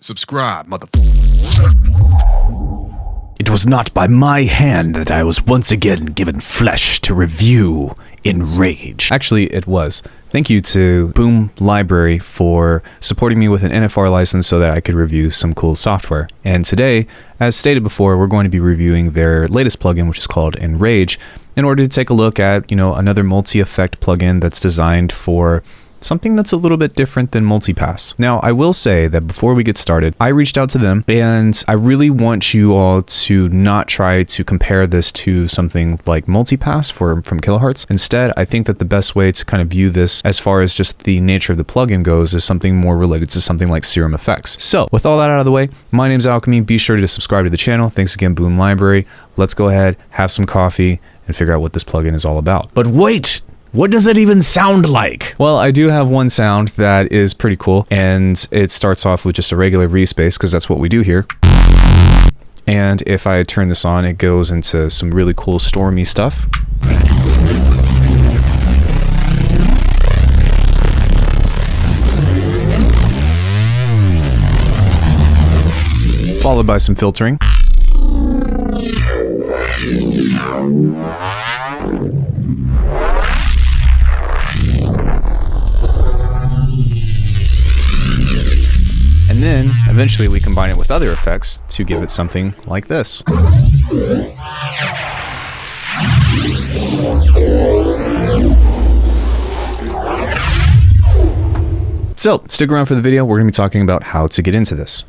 Subscribe, motherfucker. It was not by my hand that I was once again given flesh to review Enrage. Actually, it was. Thank you to Boom Library for supporting me with an NFR license so that I could review some cool software. And today, as stated before, we're going to be reviewing their latest plugin, which is called Enrage, in order to take a look at, another multi-effect plugin that's designed for something that's a little bit different than multipass. Now, I will say that before we get started, I reached out to them and I really want you all to not try to compare this to something like multipass from kilohearts. Instead, I think that the best way to kind of view this as far as just the nature of the plugin goes is something more related to something like Serum Effects. So with all that out of the way, my name's Alckemy. Be sure to subscribe to the channel. Thanks again, Boom Library. Let's go ahead, have some coffee, and figure out what this plugin is all about. But wait! What does it even sound like? Well, I do have one sound that is pretty cool, and it starts off with just a regular respace, because that's what we do here. And if I turn this on, it goes into some really cool stormy stuff. Followed by some filtering. And then, eventually, we combine it with other effects to give it something like this. So, stick around for the video. We're going to be talking about how to get into this.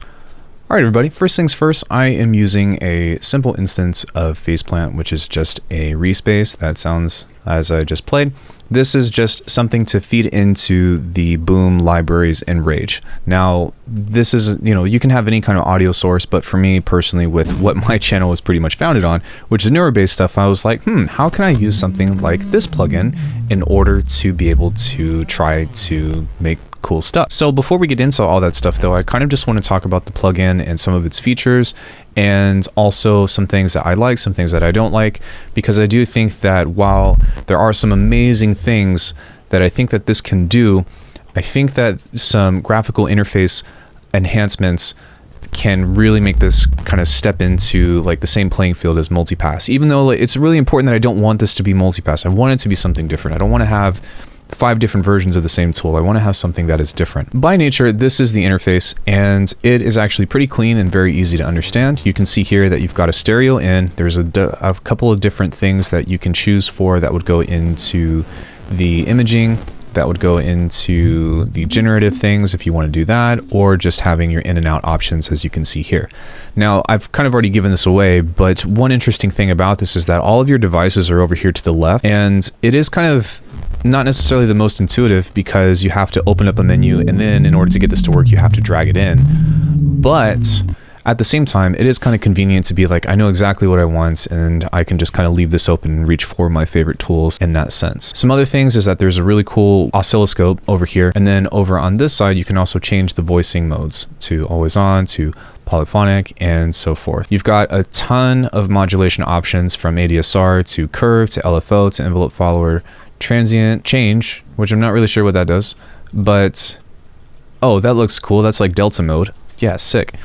Alright everybody, first things first, I am using a simple instance of Faceplant, which is just a respace that sounds as I just played. This is just something to feed into the Boom Library's Enrage. Now, this is, you can have any kind of audio source, but for me personally, with what my channel is pretty much founded on, which is neuro-based stuff, I was like, how can I use something like this plugin in order to be able to try to make cool stuff? So before we get into all that stuff though, I kind of just want to talk about the plugin and some of its features, and also some things that I like, some things that I don't like, because I do think that while there are some amazing things that I think that this can do, I think that some graphical interface enhancements can really make this kind of step into like the same playing field as multipass. Even though it's really important that I don't want this to be multipass, I want it to be something different. I don't want to have 5 different versions of the same tool. I want to have something that is different. By nature, this is the interface, and it is actually pretty clean and very easy to understand. You can see here that you've got a stereo in. There's a couple of different things that you can choose for that would go into the imaging, that would go into the generative things if you want to do that, or just having your in and out options as you can see here. Now, I've kind of already given this away, but one interesting thing about this is that all of your devices are over here to the left, and it is kind of not necessarily the most intuitive because you have to open up a menu, and then in order to get this to work, you have to drag it in. But at the same time, it is kind of convenient to be like, I know exactly what I want, and I can just kind of leave this open and reach for my favorite tools in that sense. Some other things is that there's a really cool oscilloscope over here, and then over on this side, you can also change the voicing modes to always on, to polyphonic, and so forth. You've got a ton of modulation options from ADSR to curve to LFO to envelope follower, transient change, which I'm not really sure what that does, but oh, that looks cool. That's like delta mode. Yeah, sick.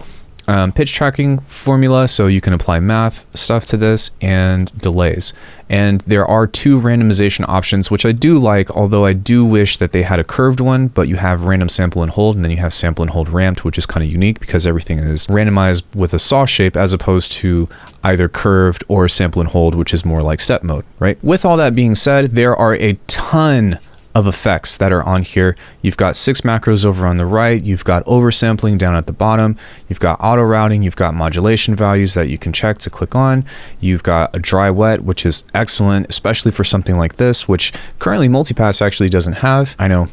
Pitch tracking formula, so you can apply math stuff to this, and delays. And there are 2 randomization options, which I do like, although I do wish that they had a curved one, but you have random sample and hold, and then you have sample and hold ramped, which is kind of unique because everything is randomized with a saw shape as opposed to either curved or sample and hold, which is more like step mode, right? With all that being said, there are a ton of effects that are on here. You've got 6 macros over on the right, you've got oversampling down at the bottom, you've got auto routing, you've got modulation values that you can check to click on, you've got a dry wet, which is excellent, especially for something like this, which currently multipass actually doesn't have. I know,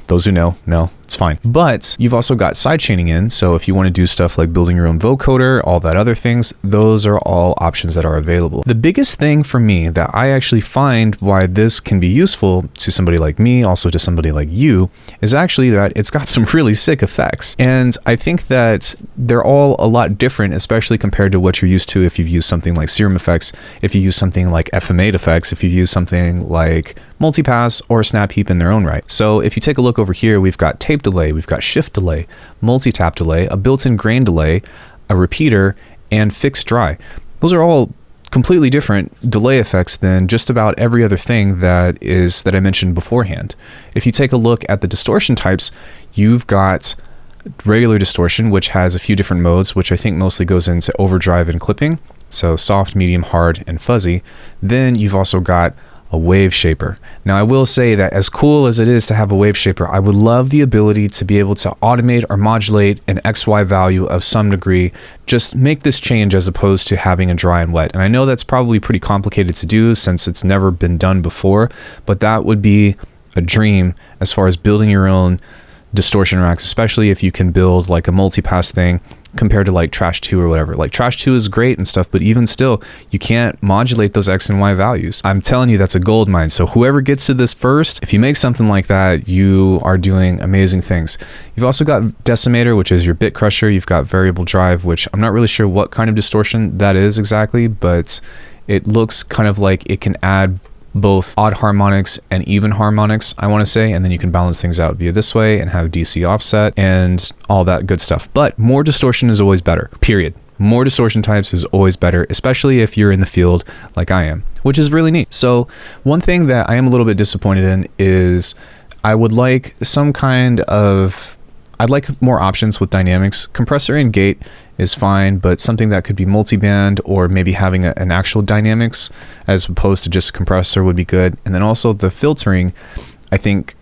those who know, it's fine. But you've also got sidechaining in, so if you want to do stuff like building your own vocoder, all that other things, those are all options that are available. The biggest thing for me that I actually find why this can be useful to somebody like me, also to somebody like you, is actually that it's got some really sick effects. And I think that they're all a lot different, especially compared to what you're used to if you've used something like Serum Effects, if you use something like FM8 effects, if you use something like multipass, or snap heap in their own right. So if you take a look over here, we've got tape delay, we've got shift delay, multi-tap delay, a built-in grain delay, a repeater, and fixed dry. Those are all completely different delay effects than just about every other thing that I mentioned beforehand. If you take a look at the distortion types, you've got regular distortion, which has a few different modes, which I think mostly goes into overdrive and clipping. So soft, medium, hard, and fuzzy. Then you've also got a wave shaper. Now I will say that as cool as it is to have a wave shaper, I would love the ability to be able to automate or modulate an XY value of some degree. Just make this change as opposed to having a dry and wet. And I know that's probably pretty complicated to do since it's never been done before, but that would be a dream as far as building your own distortion racks, especially if you can build like a multipass thing compared to like Trash 2 or whatever. Like Trash 2 is great and stuff, but even still, you can't modulate those X and Y values. I'm telling you, that's a gold mine. So whoever gets to this first, if you make something like that, you are doing amazing things. You've also got decimator, which is your bit crusher. You've got variable drive, which I'm not really sure what kind of distortion that is exactly, but it looks kind of like it can add both odd harmonics and even harmonics, I want to say, and then you can balance things out via this way and have DC offset and all that good stuff. But more distortion is always better, period. More distortion types is always better, especially if you're in the field like I am, which is really neat. So one thing that I am a little bit disappointed in is I would like I'd like more options with dynamics. Compressor and gate is fine, but something that could be multiband or maybe having an actual dynamics as opposed to just a compressor would be good. And then also the filtering, I think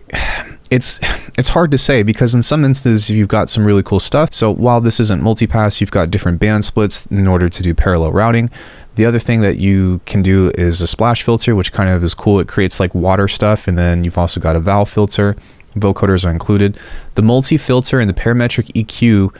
it's hard to say because in some instances you've got some really cool stuff. So while this isn't multipass, you've got different band splits in order to do parallel routing. The other thing that you can do is a splash filter, which kind of is cool. It creates like water stuff. And then you've also got a valve filter. Vocoders are included. The multi-filter and the parametric EQ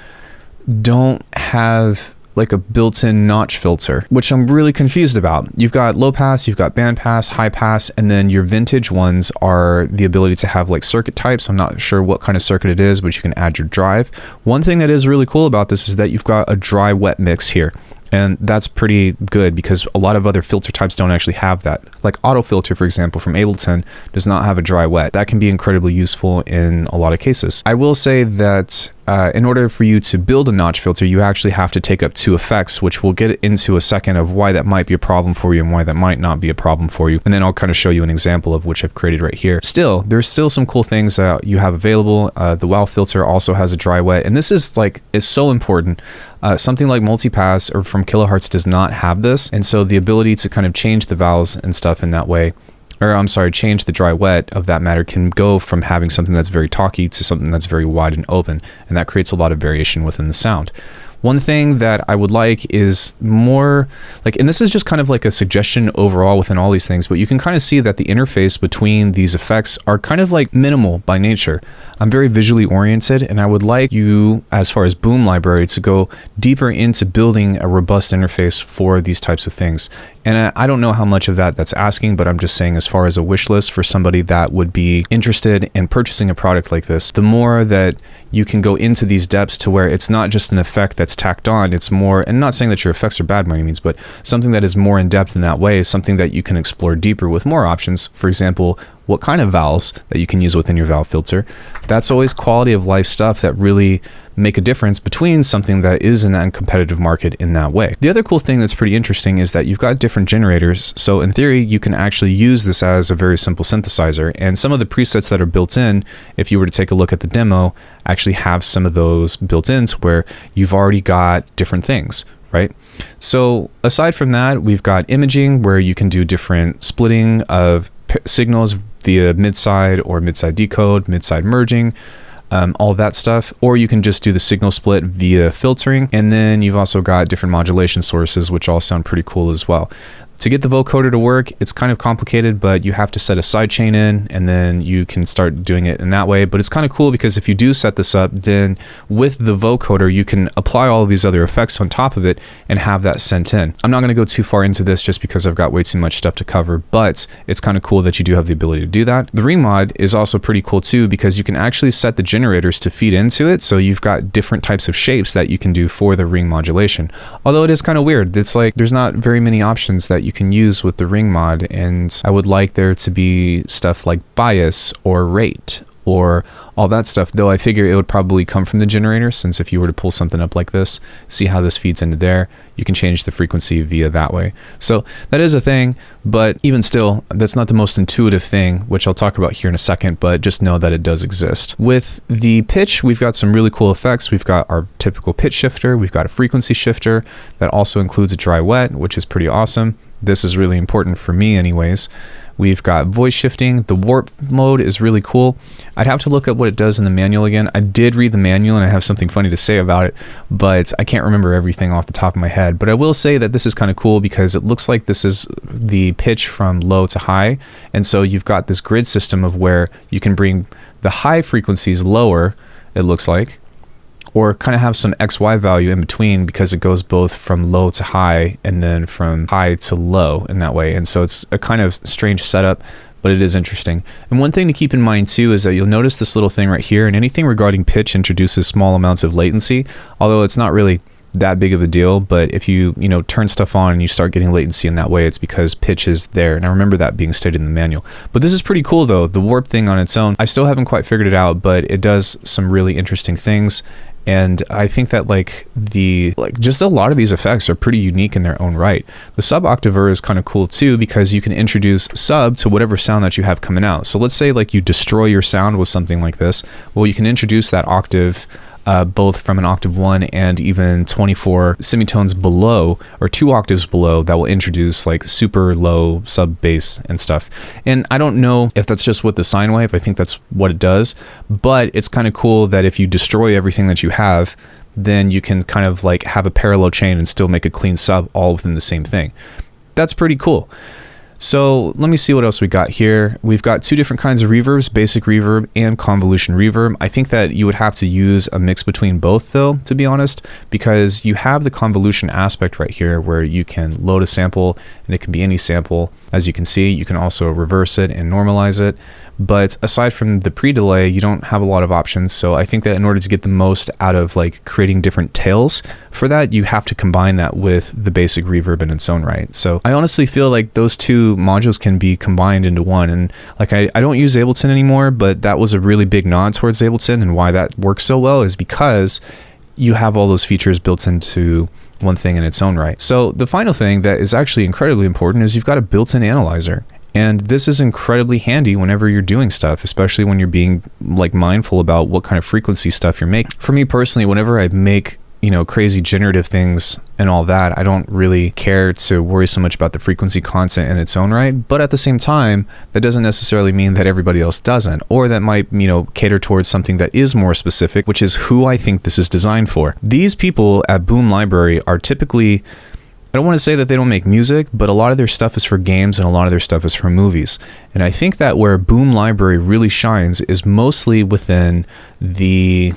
don't have like a built-in notch filter, which I'm really confused about. You've got low pass, you've got band pass, high pass, and then your vintage ones are the ability to have like circuit types. I'm not sure what kind of circuit it is, but you can add your drive. One thing that is really cool about this is that you've got a dry wet mix here. And that's pretty good because a lot of other filter types don't actually have that. Like auto filter, for example, from Ableton does not have a dry wet. That can be incredibly useful in a lot of cases. I will say that in order for you to build a notch filter, you actually have to take up two effects, which we'll get into a second of why that might be a problem for you and why that might not be a problem for you. And then I'll kind of show you an example of which I've created right here. Still, there's still some cool things that you have available. The WoW filter also has a dry wet, and this is so important. Something like multipass or from kilohearts does not have this, and so the ability to kind of change the vowels and stuff in that way, or I'm sorry, change the dry wet of that matter, can go from having something that's very talky to something that's very wide and open, and that creates a lot of variation within the sound. One thing that I would like is more like, and this is just kind of like a suggestion overall within all these things, but you can kind of see that the interface between these effects are kind of like minimal by nature. I'm very visually oriented, and I would like you, as far as Boom Library, to go deeper into building a robust interface for these types of things. And I don't know how much of that's asking, but I'm just saying as far as a wish list for somebody that would be interested in purchasing a product like this, the more that you can go into these depths to where it's not just an effect that's tacked on, it's more, and not saying that your effects are bad by any means, but something that is more in depth in that way is something that you can explore deeper with more options. For example, what kind of vowels that you can use within your valve filter. That's always quality of life stuff that really make a difference between something that is in that competitive market in that way. The other cool thing that's pretty interesting is that you've got different generators. So in theory, you can actually use this as a very simple synthesizer. And some of the presets that are built in, if you were to take a look at the demo, actually have some of those built in to where you've already got different things, right? So aside from that, we've got imaging where you can do different splitting of signals via mid-side or mid-side decode, mid-side merging, all of that stuff. Or you can just do the signal split via filtering. And then you've also got different modulation sources, which all sound pretty cool as well. To get the vocoder to work, it's kind of complicated, but you have to set a sidechain in, and then you can start doing it in that way. But it's kind of cool because if you do set this up, then with the vocoder, you can apply all of these other effects on top of it and have that sent in. I'm not going to go too far into this just because I've got way too much stuff to cover, but it's kind of cool that you do have the ability to do that. The ring mod is also pretty cool too because you can actually set the generators to feed into it. So you've got different types of shapes that you can do for the ring modulation. Although it is kind of weird. It's like there's not very many options that you can use with the ring mod, and I would like there to be stuff like bias or rate or all that stuff, though I figure it would probably come from the generator, since if you were to pull something up like this, see how this feeds into there, you can change the frequency via that way. So that is a thing, but even still, that's not the most intuitive thing, which I'll talk about here in a second, but just know that it does exist. With the pitch, we've got some really cool effects. We've got our typical pitch shifter, we've got a frequency shifter that also includes a dry wet, which is pretty awesome. This is really important for me anyways. We've got voice shifting. The warp mode is really cool. I'd have to look up what it does in the manual again. I did read the manual and I have something funny to say about it, but I can't remember everything off the top of my head. But I will say that this is kind of cool because it looks like this is the pitch from low to high. And so you've got this grid system of where you can bring the high frequencies lower, it looks like, or kind of have some XY value in between, because it goes both from low to high and then from high to low in that way. And so it's a kind of strange setup, but it is interesting. And one thing to keep in mind too is that you'll notice this little thing right here, and anything regarding pitch introduces small amounts of latency, although it's not really that big of a deal. But if you turn stuff on and you start getting latency in that way, it's because pitch is there. And I remember that being stated in the manual. But this is pretty cool though, the warp thing on its own. I still haven't quite figured it out, but it does some really interesting things. And I think that just a lot of these effects are pretty unique in their own right. The sub octaver is kind of cool too, because you can introduce sub to whatever sound that you have coming out. So let's say like you destroy your sound with something like this. Well, you can introduce that octave both from an octave 1 and even 24 semitones below, or 2 octaves below, that will introduce like super low sub bass and stuff. And I don't know if that's just with the sine wave. I think that's what it does, but it's kind of cool that if you destroy everything that you have, then you can kind of like have a parallel chain and still make a clean sub all within the same thing. That's pretty cool. So let me see what else we got here. We've got 2 different kinds of reverbs, basic reverb and convolution reverb. I think that you would have to use a mix between both though, to be honest, because you have the convolution aspect right here where you can load a sample and it can be any sample. As you can see, you can also reverse it and normalize it. But aside from the pre-delay, you don't have a lot of options. So I think that in order to get the most out of like creating different tails for that, you have to combine that with the basic reverb in its own right. So I honestly feel like those 2 modules can be combined into one. And like I don't use Ableton anymore, but that was a really big nod towards Ableton, and why that works so well is because you have all those features built into one thing in its own right. So the final thing that is actually incredibly important is you've got a built-in analyzer. And this is incredibly handy whenever you're doing stuff, especially when you're being like mindful about what kind of frequency stuff you're making. For me personally, whenever I make, crazy generative things and all that, I don't really care to worry so much about the frequency content in its own right. But at the same time, that doesn't necessarily mean that everybody else doesn't, or that might, cater towards something that is more specific, which is who I think this is designed for. These people at Boom Library are typically, I don't want to say that they don't make music, but a lot of their stuff is for games and a lot of their stuff is for movies. And I think that where Boom Library really shines is mostly within the,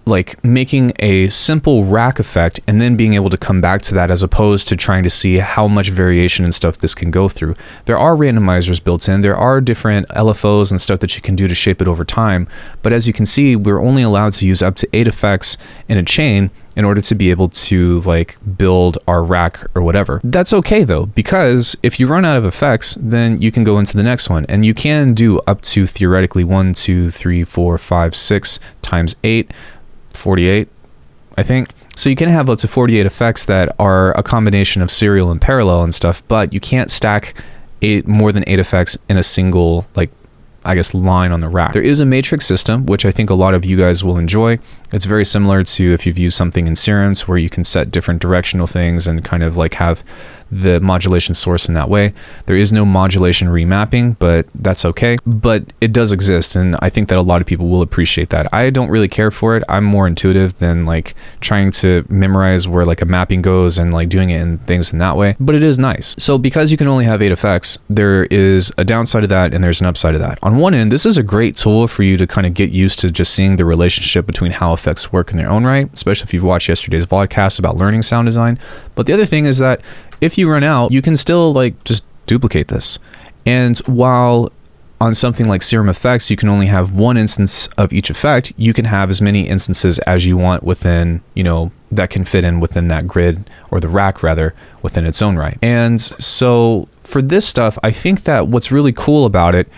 like making a simple rack effect and then being able to come back to that, as opposed to trying to see how much variation and stuff this can go through. There are randomizers built in, there are different LFOs and stuff that you can do to shape it over time, but as you can see, we're only allowed to use up to 8 effects in a chain in order to be able to like build our rack or whatever. That's okay though, because if you run out of effects, then you can go into the next one, and you can do up to theoretically 1, 2, 3, 4, 5, 6 times 8, 48, I think. So you can have up to 48 effects that are a combination of serial and parallel and stuff, but you can't stack more than 8 effects in a single, line on the rack. There is a matrix system, which I think a lot of you guys will enjoy. It's very similar to if you've used something in Serums, where you can set different directional things and kind of like have the modulation source in that way. There is no modulation remapping, but that's okay. But it does exist, and I think that a lot of people will appreciate that. I don't really care for it. I'm more intuitive than like trying to memorize where like a mapping goes and like doing it in things in that way, but it is nice. So because you can only have 8 effects, there is a downside of that and there's an upside of that. On one end, this is a great tool for you to kind of get used to just seeing the relationship between how effects work in their own right, especially if you've watched yesterday's vodcast about learning sound design. But the other thing is that if you run out, you can still like just duplicate this. And while on something like Serum Effects, you can only have one instance of each effect. You can have as many instances as you want within, you know, that can fit in within that grid, or the rack rather, within its own right. And so for this stuff, I think that what's really cool about it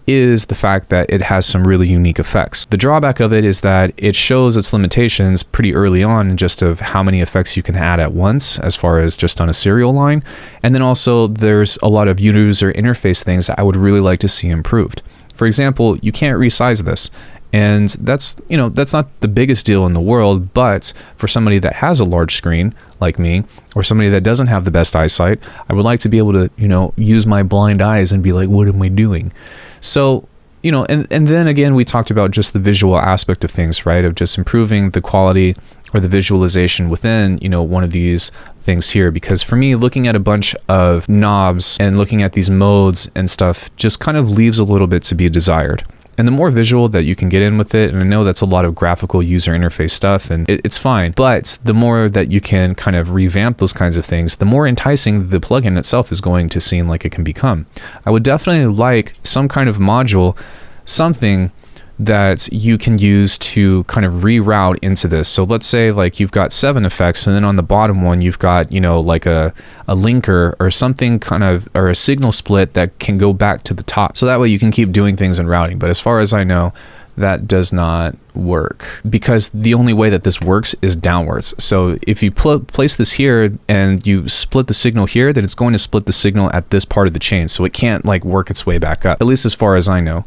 is the fact that it has some really unique effects. The drawback of it is that it shows its limitations pretty early on, just of how many effects you can add at once, as far as just on a serial line. And then also there's a lot of user interface things that I would really like to see improved. For example, you can't resize this. And that's, you know, that's not the biggest deal in the world, but for somebody that has a large screen like me, or somebody that doesn't have the best eyesight, I would like to be able to, you know, use my blind eyes and be like, what am I doing? So, you know, and then again, we talked about just the visual aspect of things, right? Of just improving the quality or the visualization within, you know, one of these things here. Because for me, looking at a bunch of knobs and looking at these modes and stuff just kind of leaves a little bit to be desired. And the more visual that you can get in with it, and I know that's a lot of graphical user interface stuff, and it's fine, but the more that you can kind of revamp those kinds of things, the more enticing the plugin itself is going to seem like it can become. I would definitely like some kind of module, something that you can use to kind of reroute into this. So let's say like you've got 7 effects, and then on the bottom one you've got, you know, like a linker or something kind of, or a signal split that can go back to the top. So that way you can keep doing things in routing. But as far as I know, that does not work, because the only way that this works is downwards. So if you place this here and you split the signal here, then it's going to split the signal at this part of the chain. So it can't like work its way back up, at least as far as I know.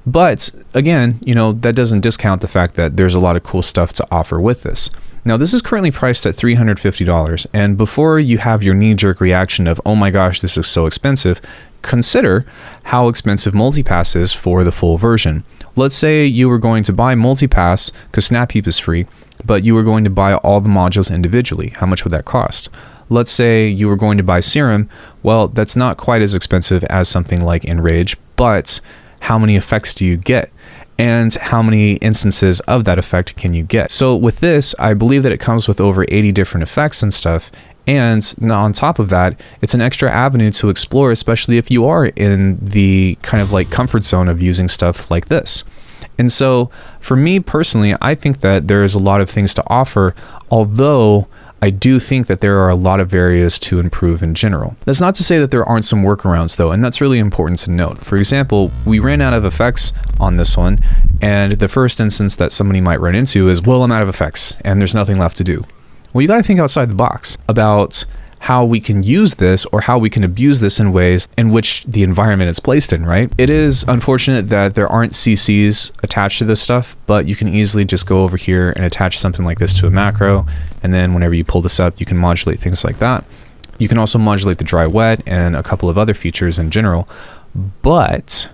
But again, you know, that doesn't discount the fact that there's a lot of cool stuff to offer with this. Now, this is currently priced at $350, and before you have your knee-jerk reaction of, oh my gosh, this is so expensive, consider how expensive Multipass is for the full version. Let's say you were going to buy Multipass, because SnapHeap is free, but you were going to buy all the modules individually. How much would that cost? Let's say you were going to buy Serum. Well, that's not quite as expensive as something like Enrage, but how many effects do you get? And how many instances of that effect can you get? So with this, I believe that it comes with over 80 different effects and stuff. And now on top of that, it's an extra avenue to explore, especially if you are in the kind of like comfort zone of using stuff like this. And so for me personally, I think that there is a lot of things to offer, although I do think that there are a lot of areas to improve in general. That's not to say that there aren't some workarounds though, and that's really important to note. For example, we ran out of effects on this one, and the first instance that somebody might run into is, well, I'm out of effects and there's nothing left to do. Well, you got to think outside the box about how we can use this, or how we can abuse this in ways in which the environment is placed in, right? It is unfortunate that there aren't CCs attached to this stuff, but you can easily just go over here and attach something like this to a macro, and then whenever you pull this up, you can modulate things like that. You can also modulate the dry wet and a couple of other features in general, but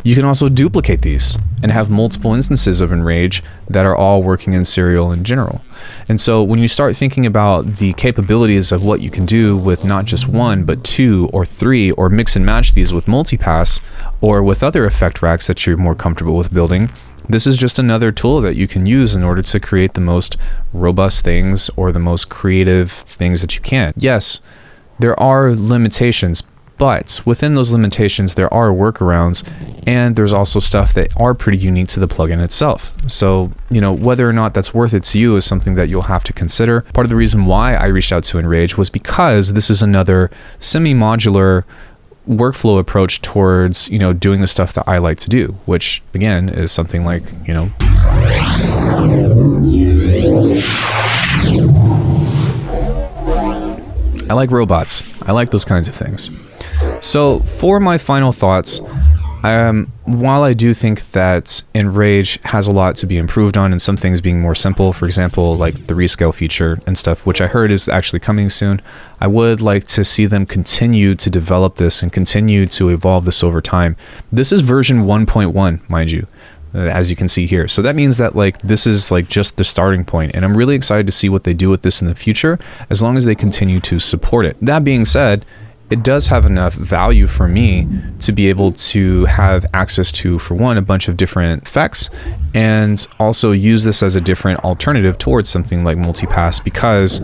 you can also duplicate these and have multiple instances of Enrage that are all working in serial in general. And so when you start thinking about the capabilities of what you can do with not just 1, but 2 or 3, or mix and match these with Multipass or with other effect racks that you're more comfortable with building, this is just another tool that you can use in order to create the most robust things or the most creative things that you can. Yes, there are limitations, but within those limitations, there are workarounds, and there's also stuff that are pretty unique to the plugin itself. So, you know, whether or not that's worth it to you is something that you'll have to consider. Part of the reason why I reached out to Enrage was because this is another semi-modular workflow approach towards, you know, doing the stuff that I like to do, which again is something like, you know, I like robots. I like those kinds of things. So for my final thoughts, while I do think that Enrage has a lot to be improved on, and some things being more simple, for example, like the rescale feature and stuff, which I heard is actually coming soon, I would like to see them continue to develop this and continue to evolve this over time. This is version 1.1, mind you, as you can see here. So that means that like this is like just the starting point, and I'm really excited to see what they do with this in the future, as long as they continue to support it. That being said, it does have enough value for me to be able to have access to, for one, a bunch of different effects, and also use this as a different alternative towards something like Multipass, because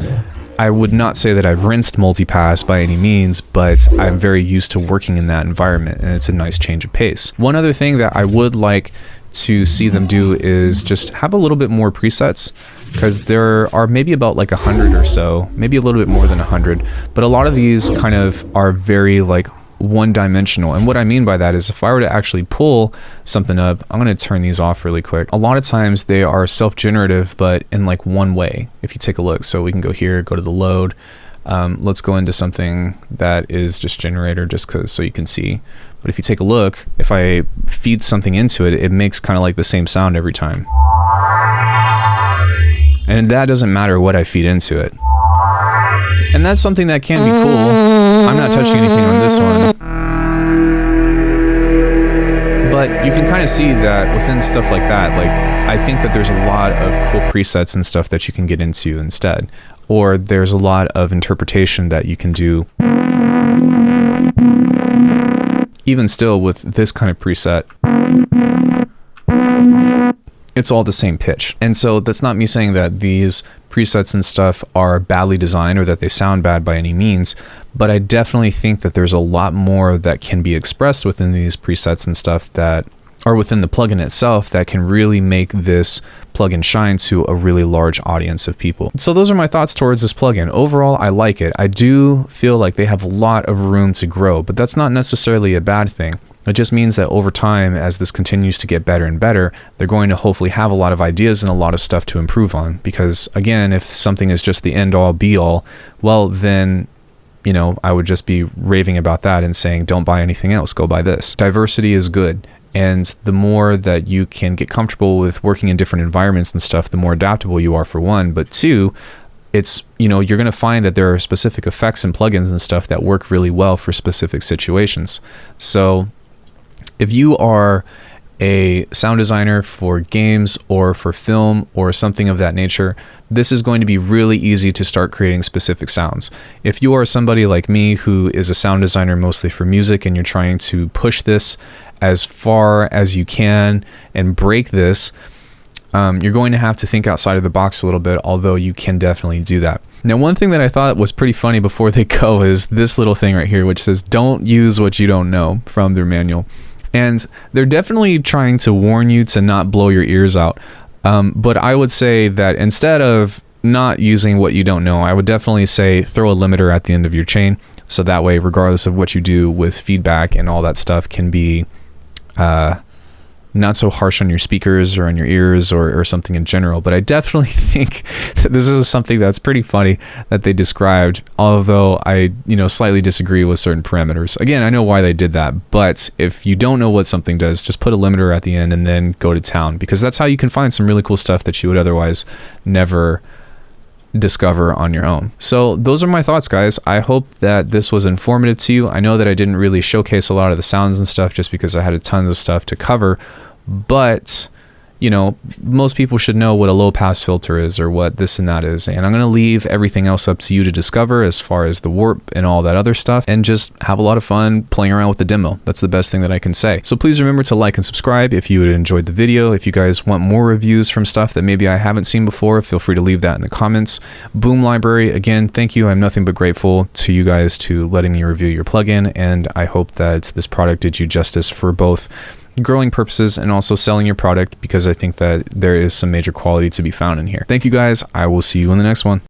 I would not say that I've rinsed multipass by any means, but I'm very used to working in that environment, and it's a nice change of pace. One other thing that I would like to see them do is just have a little bit more presets, because there are maybe about like 100 or so, maybe a little bit more than 100, but a lot of these kind of are very like one-dimensional. And what I mean by that is if I were to actually pull something up, I'm going to turn these off really quick. A lot of times they are self-generative, but in like one way. If you take a look, so we can go here, go to the load. Let's go into something that is just generator, just because so you can see. But if you take a look, if I feed something into it, it makes kind of like the same sound every time. And that doesn't matter what I feed into it. And that's something that can be cool. I'm not touching anything on this one. But you can kind of see that within stuff like that, like I think that there's a lot of cool presets and stuff that you can get into instead. Or there's a lot of interpretation that you can do. Even still with this kind of preset, it's all the same pitch. And so that's not me saying that these presets and stuff are badly designed or that they sound bad by any means, but I definitely think that there's a lot more that can be expressed within these presets and stuff that are within the plugin itself that can really make this plugin shine to a really large audience of people. So those are my thoughts towards this plugin. Overall, I like it. I do feel like they have a lot of room to grow, but that's not necessarily a bad thing. It just means that over time, as this continues to get better and better, they're going to hopefully have a lot of ideas and a lot of stuff to improve on. Because again, if something is just the end all be all, well then, you know, I would just be raving about that and saying, don't buy anything else, go buy this. Diversity is good. And the more that you can get comfortable with working in different environments and stuff, the more adaptable you are, for one. But two, it's, you know, you're going to find that there are specific effects and plugins and stuff that work really well for specific situations. So if you are a sound designer for games or for film or something of that nature, this is going to be really easy to start creating specific sounds. If you are somebody like me who is a sound designer mostly for music and you're trying to push this as far as you can and break this, you're going to have to think outside of the box a little bit, although you can definitely do that. Now, one thing that I thought was pretty funny before they go is this little thing right here, which says, don't use what you don't know, from their manual. And they're definitely trying to warn you to not blow your ears out. But I would say that instead of not using what you don't know, I would definitely say throw a limiter at the end of your chain. So that way, regardless of what you do with feedback and all that stuff, can be not so harsh on your speakers or on your ears or something in general. But I definitely think that this is something that's pretty funny that they described, although I, you know, slightly disagree with certain parameters. Again, I know why they did that, but if you don't know what something does, just put a limiter at the end and then go to town, because that's how you can find some really cool stuff that you would otherwise never discover on your own. So those are my thoughts, guys. I hope that this was informative to you. I know that I didn't really showcase a lot of the sounds and stuff just because I had tons of stuff to cover, but you know, most people should know what a low pass filter is or what this and that is. And I'm going to leave everything else up to you to discover as far as the warp and all that other stuff, and just have a lot of fun playing around with the demo. That's the best thing that I can say. So please remember to like and subscribe if you enjoyed the video. If you guys want more reviews from stuff that maybe I haven't seen before, feel free to leave that in the comments. Boom Library, again, thank you. I'm nothing but grateful to you guys to letting me review your plugin, and I hope that this product did you justice for both growing purposes and also selling your product, because I think that there is some major quality to be found in here. Thank you guys. I will see you in the next one.